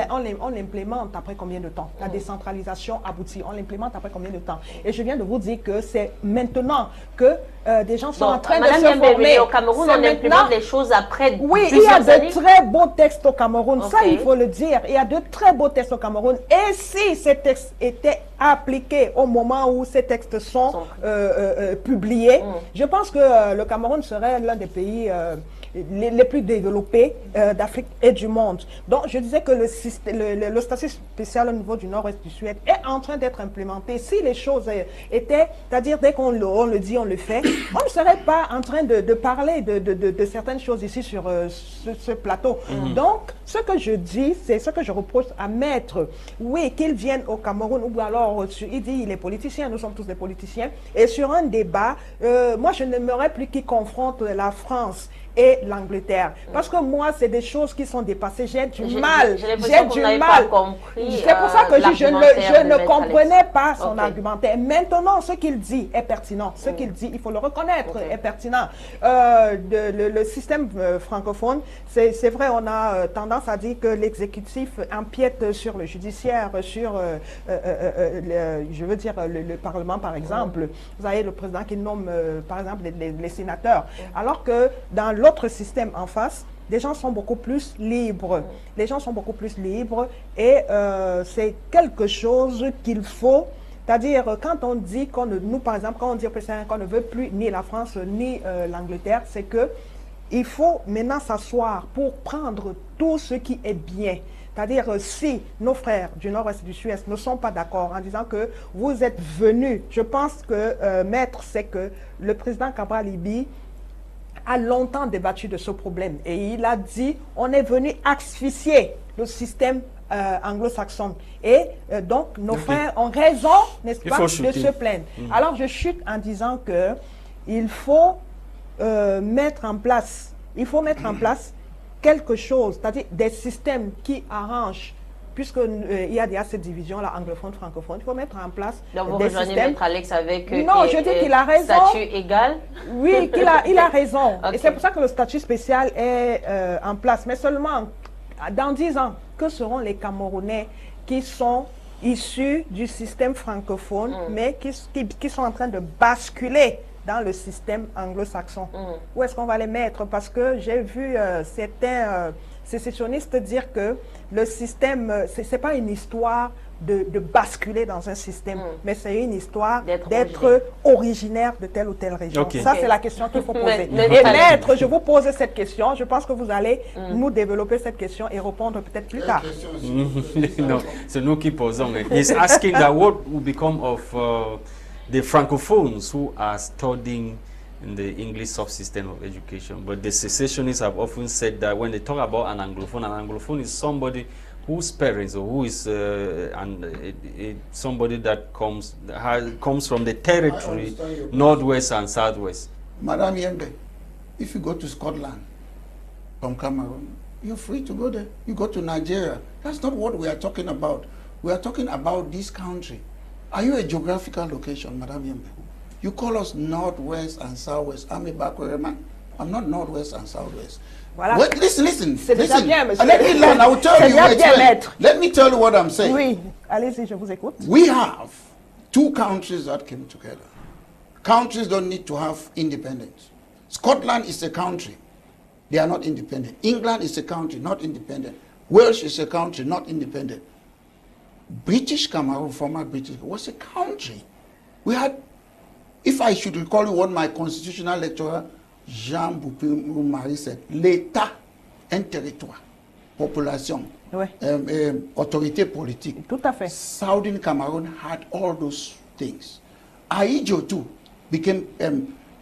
l'implémente après combien de temps? La décentralisation aboutit. On l'implémente après combien de temps? Et je viens de vous dire que c'est maintenant que des gens sont en train de se former. Au Cameroun, on implémente les choses après. Oui, il y a de très beaux textes au Cameroun. Okay. Ça, il faut le dire. Il y a de très beaux textes au Cameroun. Et si ces textes étaient appliqués au moment où ces textes sont publiés, je pense que le Cameroun serait l'un des pays les plus développés d'Afrique et du monde. Donc, je disais que le statut spécial au niveau du Nord-Ouest du Suède est en train d'être implémenté. Si les choses étaient, c'est-à-dire dès qu'on le dit, on le fait, on ne serait pas en train de parler de certaines choses ici sur ce plateau. Donc, ce que je dis, c'est ce que je reproche à Maitre. Oui, qu'il vienne au Cameroun, ou alors, il dit, il est politicien, nous sommes tous des politiciens, et sur un débat, moi, je n'aimerais plus qu'il confronte la France et l'Angleterre. Parce que moi, c'est des choses qui sont dépassées. J'ai du mal. J'ai du mal. C'est pour ça que je ne comprenais pas son argumentaire. Maintenant, ce qu'il dit est pertinent. Ce qu'il dit, il faut le reconnaître, est pertinent. Le système francophone, c'est vrai, on a tendance à dire que l'exécutif empiète sur le judiciaire, sur, je veux dire, le Parlement, par exemple. Vous avez le président qui nomme, par exemple, les sénateurs. Alors que dans l'autre système en face, les gens sont beaucoup plus libres. Les gens sont beaucoup plus libres et c'est quelque chose qu'il faut. C'est-à-dire, quand on dit nous, par exemple, quand on dit au président qu'on ne veut plus ni la France ni l'Angleterre, c'est que il faut maintenant s'asseoir pour prendre tout ce qui est bien. C'est-à-dire, si nos frères du Nord-Ouest et du Sud-Est ne sont pas d'accord en disant que vous êtes venus, je pense que, Maître, c'est que le président Cabral Libi a longtemps débattu de ce problème et il a dit on est venu asphyxier le système anglo-saxon et donc nos frères ont raison, n'est-ce pas, de se plaindre. Alors je chute en disant que il faut mettre en place quelque chose, c'est-à-dire des systèmes qui arrangent, puisqu'il y a déjà cette division-là, anglophone-francophone, il faut mettre en place donc vous des rejoignez systèmes. Maître Alex avec non, je dis qu'il a raison. Statut égal. Oui, il a raison. Okay. Et c'est pour ça que le statut spécial est en place. Mais seulement, dans 10 ans, que seront les Camerounais qui sont issus du système francophone, mais qui sont en train de basculer dans le système anglo-saxon? Où est-ce qu'on va les mettre? Parce que j'ai vu certains sécessionnistes dire que le système, ce n'est pas une histoire de basculer dans un système, mais c'est une histoire d'être originaire de telle ou telle région. Okay. Ça, c'est la question qu'il faut poser. Et Maître, je vous pose cette question. Je pense que vous allez nous développer cette question et répondre peut-être plus tard. No, c'est nous qui posons. He's asking that what will become of the Francophones who are studying in the English subsystem of education. But the secessionists have often said that when they talk about an Anglophone is somebody whose parents or who is somebody that comes from the territory, Northwest and Southwest. Madame Yembel, if you go to Scotland from Cameroon, you're free to go there. You go to Nigeria. That's not what we are talking about. We are talking about this country. Are you a geographical location, Madame Yembel? You call us Northwest and Southwest. I'm a backward man. I'm not Northwest and Southwest. Voilà. Wait, listen. Bien, let me learn. I will tell you. Let me tell you what I'm saying. Oui, allez-y, je vous écoute. We have two countries that came together. Countries don't need to have independence. Scotland is a country. They are not independent. England is a country, not independent. Wales is a country, not independent. British Cameroon, former British, was a country. We had, if I should recall you what my constitutional lecturer, Jean Boupin-Marie said, l'État, un territoire, population, autorité politique. Tout à fait. Southern Cameroon had all those things. Ahidjo too became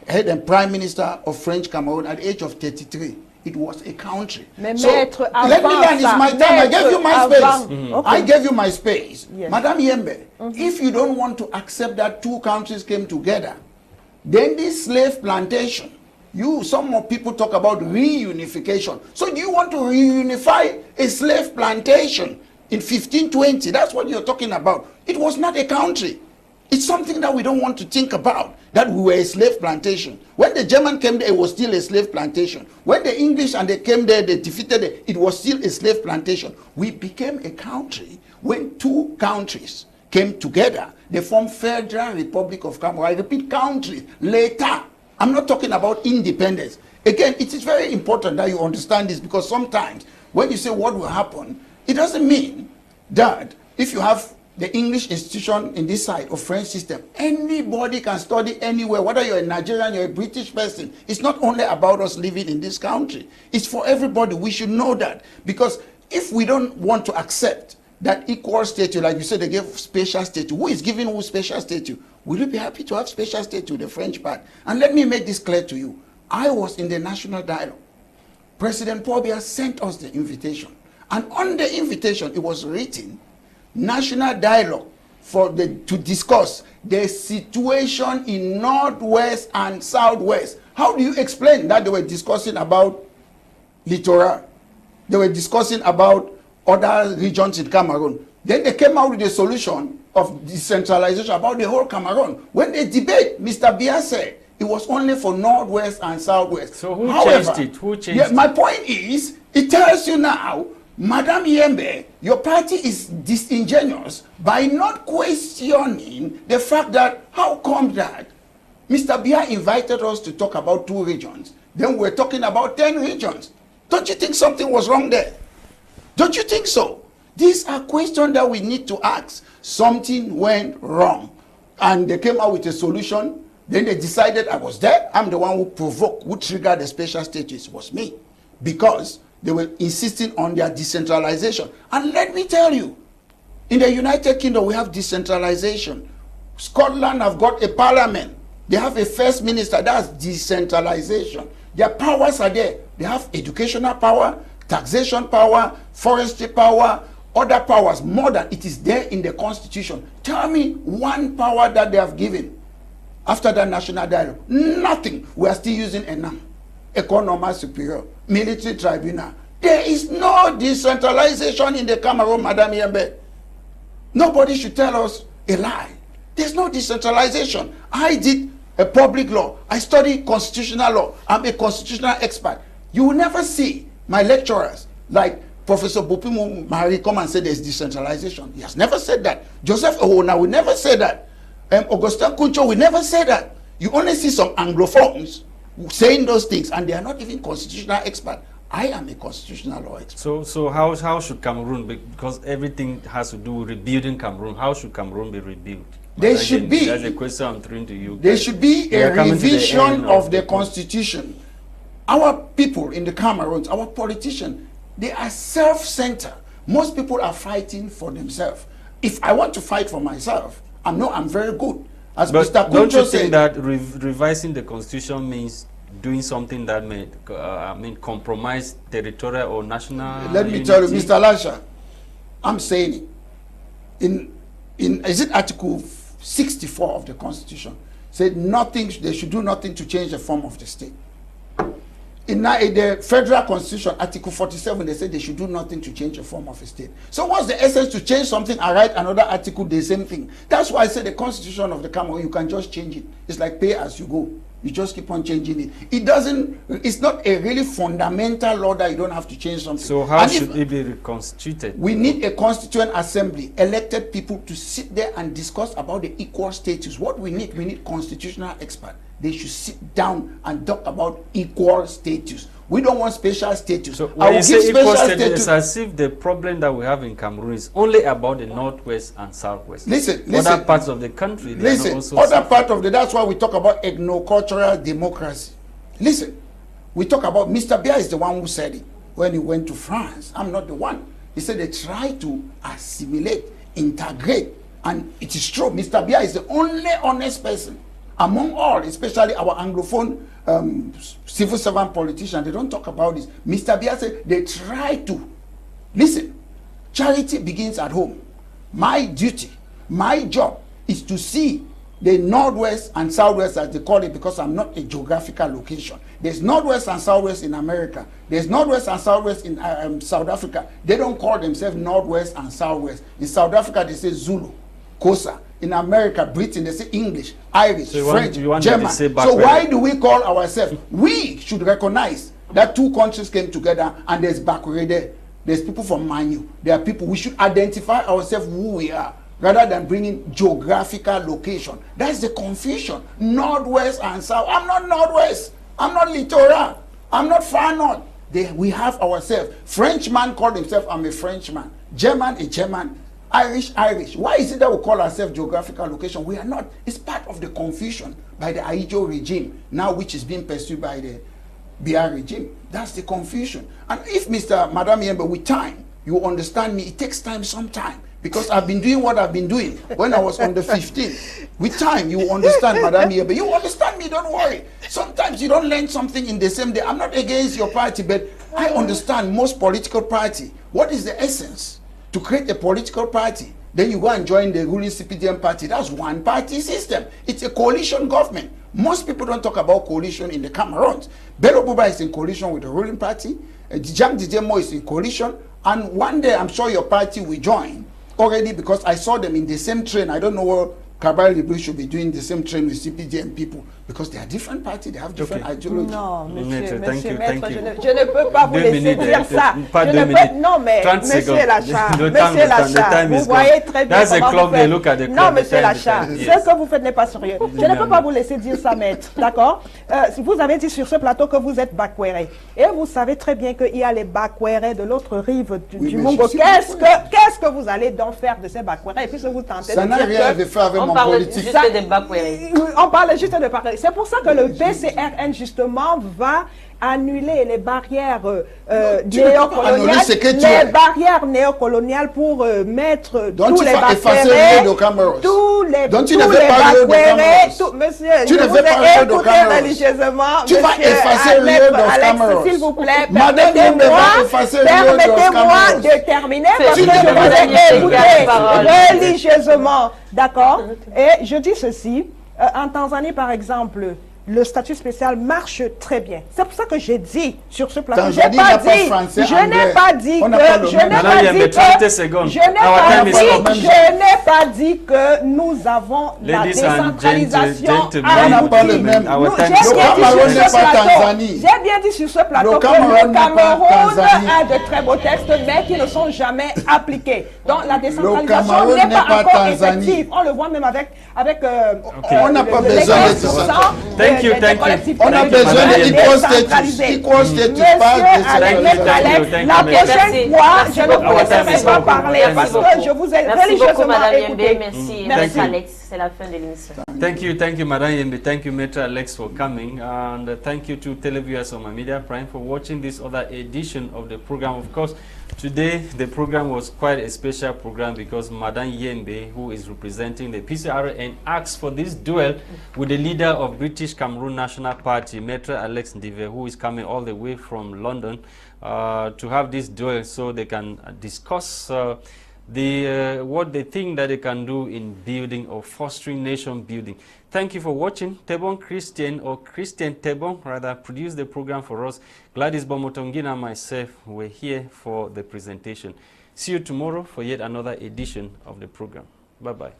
head and prime minister of French Cameroon at the age of 33. It was a country. Mais so Maître, let me learn, it's my time. I gave you my space. Okay. I gave you my space. Yes. Madame Yembel, if you don't want to accept that two countries came together, then this slave plantation, some more people talk about reunification. So do you want to reunify a slave plantation in 1520? That's what you're talking about. It was not a country. It's something that we don't want to think about, that we were a slave plantation. When the German came there, it was still a slave plantation. When the English and they came there, they defeated it, it was still a slave plantation. We became a country when two countries came together. They formed Federal Republic of Cameroon. I repeat, country. Later, I'm not talking about independence. Again, it is very important that you understand this, because sometimes when you say what will happen, it doesn't mean that if you have the English institution in this side of French system. Anybody can study anywhere, whether you're a Nigerian, you're a British person. It's not only about us living in this country. It's for everybody. We should know that. Because if we don't want to accept that equal status, like you said, they gave special status. Who is giving who special status? Will you be happy to have special status, the French part? And let me make this clear to you. I was in the national dialogue. President Paul Biya sent us the invitation. And on the invitation, it was written, national dialogue to discuss the situation in Northwest and Southwest. How do you explain that they were discussing about littoral? They were discussing about other regions in Cameroon. Then they came out with a solution of decentralization about the whole Cameroon. When they debate, Mr. Biya said it was only for Northwest and Southwest. So who changed it? Who changed it? My point is, it tells you now, Madam Yembel, your party is disingenuous by not questioning the fact that how come that Mr. Biya invited us to talk about 2 regions, then we're talking about 10 regions. Don't you think something was wrong there? Don't you think so? These are questions that we need to ask. Something went wrong. And they came out with a solution. Then they decided I was there. I'm the one who provoked, who triggered the special status. It was me. Because they were insisting on their decentralization. And let me tell you, in the United Kingdom, we have decentralization. Scotland have got a parliament. They have a first minister. That's decentralization. Their powers are there. They have educational power, taxation power, forestry power, other powers, more than it is there in the constitution. Tell me one power that they have given after that national dialogue. Nothing. We are still using ENAM, Economy Superior, Military Tribunal. There is no decentralization in the Cameroon, Madam Yembel. Nobody should tell us a lie. There's no decentralization. I did a public law. I study constitutional law. I'm a constitutional expert. You will never see my lecturers like Professor Bopimu Mari come and say there's decentralization. He has never said that. Joseph Owona will never say that. Augustin Kuncho will never say that. You only see some Anglophones saying those things, and they are not even constitutional experts. I am a constitutional law expert. So how should Cameroon be, because everything has to do with rebuilding Cameroon, how should Cameroon be rebuilt? There should be. That's a question I'm throwing to you. There should be a revision of the constitution. Our people in the Cameroons, our politicians, they are self-centered. Most people are fighting for themselves. If I want to fight for myself, I know I'm very good. As but Mr. don't you said, think that revising the constitution means doing something that may compromise territorial or national Let me tell you, Mr. Lasha, I'm saying it. Is it Article 64 of the Constitution? Said nothing, they should do nothing to change the form of the state. In the federal constitution, Article 47, they said they should do nothing to change the form of a state. So what's the essence to change something and write another article, the same thing? That's why I said the constitution of the Cameroon, you can just change it. It's like pay as you go. You just keep on changing it. It's not a really fundamental law that you don't have to change something. So how should it be reconstituted? We need a constituent assembly, elected people to sit there and discuss about the equal status. What we need constitutional experts. They should sit down and talk about equal status. We don't want special status. So when you say equal status, it's as if the problem that we have in Cameroon is only about the Northwest and Southwest. Listen. Other parts of the country, that's why we talk about ethnocultural democracy. Listen, we talk about, Mr. Biya is the one who said it when he went to France. I'm not the one. He said they try to assimilate, integrate, and it is true. Mr. Biya is the only honest person among all, especially our Anglophone civil servant politicians. They don't talk about this. Mr. Biya said they try to. Listen, charity begins at home. My duty, my job is to see the Northwest and Southwest, as they call it, because I'm not a geographical location. There's Northwest and Southwest in America. There's Northwest and Southwest in South Africa. They don't call themselves Northwest and Southwest. In South Africa, they say Zulu, Xhosa. In America, Britain, they say English, Irish, French, German. So why do we call ourselves? We should recognize that 2 countries came together and there's Bakure there. There's people from Manu. There are people. We should identify ourselves who we are rather than bringing geographical location. That's the confusion. Northwest and South. I'm not Northwest. I'm not Littoral. I'm not far north. We have ourselves. Frenchman called himself, I'm a Frenchman. German, a German. Irish. Why is it that we call ourselves geographical location? We are not. It's part of the confusion by the Aijo regime, now which is being pursued by the BR regime. That's the confusion. And if Madam Yembel, with time, you understand me, it takes time, some time. Because I've been doing what I've been doing when I was on the 15th. With time, you understand, Madam Yembel. You understand me, don't worry. Sometimes you don't learn something in the same day. I'm not against your party, but I understand most political party. What is the essence? To create a political party, then you go and join the ruling CPDM party. That's one party system. It's a coalition government. Most people don't talk about coalition in the Cameroons. Bello Buba is in coalition with the ruling party. Dijam Dijemo is in coalition. And one day, I'm sure your party will join already, because I saw them in the same train. I don't know what Kabal Libre should be doing the same train with CPDM people, because they are different parties, they have different ideologies. Non, monsieur, Maître, Maître, je ne peux pas vous laisser dire ça. Non, mais monsieur Lasha, vous voyez très bien comment vous faites. Non, monsieur Lasha, ce que vous faites n'est pas sérieux. Je ne peux pas vous laisser dire ça, Maître. D'accord? Vous avez dit sur ce plateau que vous êtes Bakwere. Et vous savez très bien qu'il y a les Bakwere de l'autre rive du Mongo. Qu'est-ce que vous allez donc faire de ces Bakwere? Et puis vous tentez de dire que... On parle juste de Bakwere. On parle juste de Bakwere. C'est pour ça que le BCRN, justement, va annuler les barrières néocoloniales, pour mettre tous les Bakwere, tous les Bakwere, monsieur, je vous ai écouté religieusement, monsieur Alex, s'il vous plaît, permettez-moi de terminer, parce que je vous ai écouté religieusement, d'accord? Et je dis ceci, en Tanzanie, par exemple, le statut spécial marche très bien. C'est pour ça que j'ai dit sur ce plateau. Je n'ai pas dit que nous avons la décentralisation. J'ai bien dit sur ce plateau que le Cameroun a de très beaux textes, mais qui ne sont jamais appliqués. Donc la décentralisation n'est pas encore effective. On le voit même avec on n'a pas besoin de ça. On a besoin de equal status. La prochaine fois, je ne vous laisserai pas parler parce que je vous ai religieusement écouté. Merci Alex, c'est la fin de l'émission. Thank you, Madam Yembel. Thank you, Maitre Alex, for coming, and thank you to televiewers on my media prime for watching this other edition of the program. Of course, today the program was quite a special program because Madam Yembel, who is representing the PCRN, asked for this duel with the leader of British Cameroon National Party, Maitre Alex Ndive, who is coming all the way from London to have this duel so they can discuss what they think that they can do in building or fostering nation building. Thank you for watching. Tebong Christain, or Christain Tebong rather, produced the program for us. Gwladys, Bomotonguina and myself were here for the presentation. See you tomorrow for yet another edition of the program. Bye-bye.